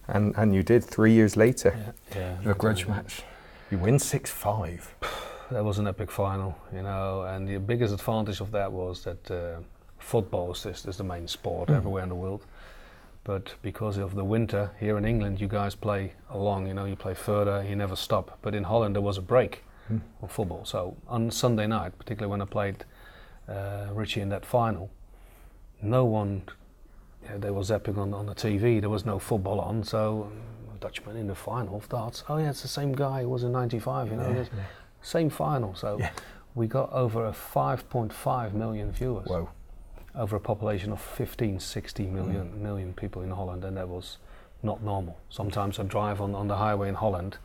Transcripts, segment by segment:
And you did 3 years later. Yeah. A grudge match. You win 6-5. That was an epic final, you know, and the biggest advantage of that was that football is the main sport everywhere in the world. But because of the winter here in England, you guys play along, you know, you play further, you never stop. But in Holland there was a break of football. So on Sunday night, particularly when I played Richie in that final, no one, they were zapping on the TV, there was no football on, so Dutchman in the final of darts, oh yeah, it's the same guy who was in 95, you know, same final. So we got over a 5.5 million viewers. Whoa. Over a population of 15-16 million people in Holland, and that was not normal. Sometimes I drive on the highway in Holland,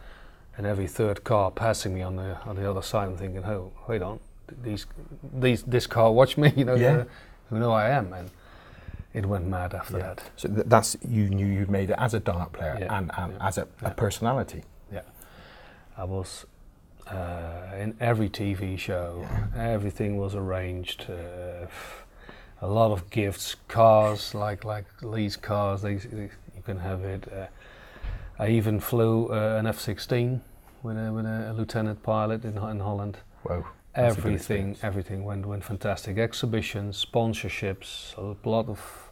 and every third car passing me on the other side, I'm thinking, oh, wait on, this car watch me, you know, who know I am, and it went mad after that. So that's, you knew you'd made it as a dart player and as a personality. Yeah, I was in every TV show. Everything was arranged. A lot of gifts, cars like Lee's cars. You can have it. I even flew an F-16 with a lieutenant pilot in Holland. Whoa! Everything went fantastic. Exhibitions, sponsorships, a lot of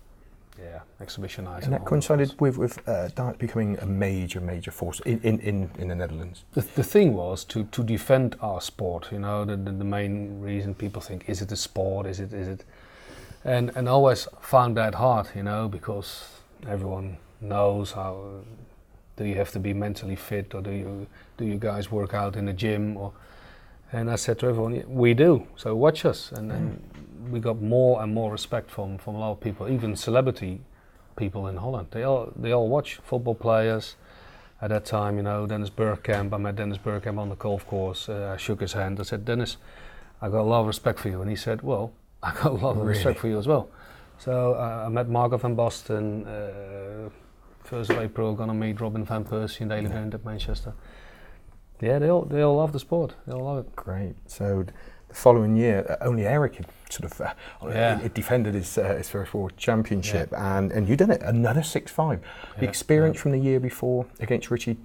exhibition items. And that coincided with dart becoming a major force in the Netherlands. The thing was to defend our sport. You know, the main reason people think, is it a sport? Is it? And I always found that hard, you know, because everyone knows how. Do you have to be mentally fit, or do you guys work out in the gym? And I said to everyone, we do. So watch us. And then we got more and more respect from a lot of people, even celebrity people in Holland. They all watch, football players. At that time, you know, Dennis Bergkamp. I met Dennis Bergkamp on the golf course. I shook his hand. I said, Dennis, I got a lot of respect for you. And he said, well, I got a lot of respect for you as well. So I met Marco van Basten. 1st of April, gonna meet Robin van Persie in Daily Blind at Manchester. Yeah, they all love the sport. They all love it. Great. So the following year, only Eric had sort of defended his first world championship, and you done it, another 6-5. The experience from the year before against Richie,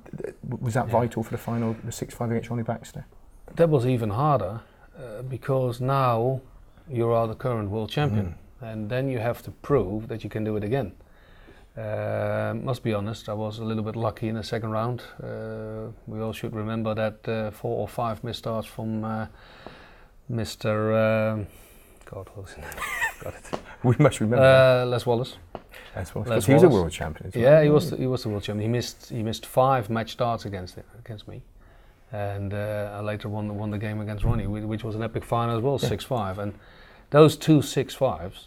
was that vital for the final, the 6-5 against Ronnie Baxter? That was even harder because now you are the current world champion, and then you have to prove that you can do it again. Must be honest, I was a little bit lucky in the second round. We all should remember that 4 or 5 missed starts from Mr. God, what was his name? Got it. We must remember. Les Wallace. He was a world champion. Yeah, he was the world champion. He missed 5 match starts against me, and I later won the game against Ronnie, which was an epic final as well, 6-5. And those 2 6-5s.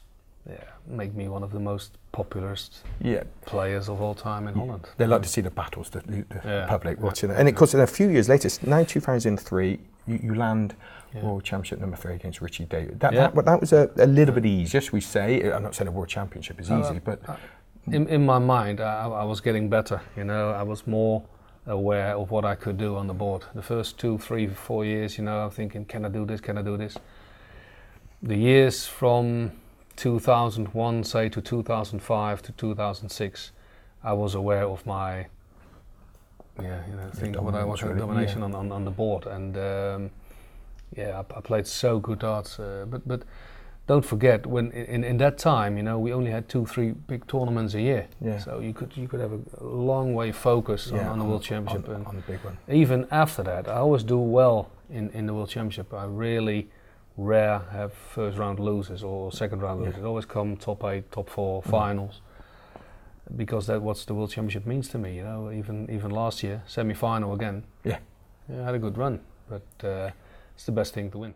Make me one of the most popular players of all time in Holland. They like to see the battles, the public watching it. And of course, a few years later, now 2003, you land World Championship number 3 against Richie David. That was a little bit easier, shall we say. I'm not saying a World Championship is easy, but... In my mind, I was getting better, you know. I was more aware of what I could do on the board. The first 2, 3, 4 years, you know, I'm thinking, can I do this, can I do this? The years from 2001, say, to 2005 to 2006, I was aware of my, what I was domination on the board, and I played so good darts. But don't forget, when in that time, you know, we only had 2, 3 big tournaments a year. So you could have a long way focus on the World Championship, on the big one. Even after that, I always do well in the World Championship. I really rare have first round losers or second round losers. Always come top 8, top 4, finals, because that's what the World Championship means to me. You know, even last year, semi-final again. I had a good run, but it's the best thing to win.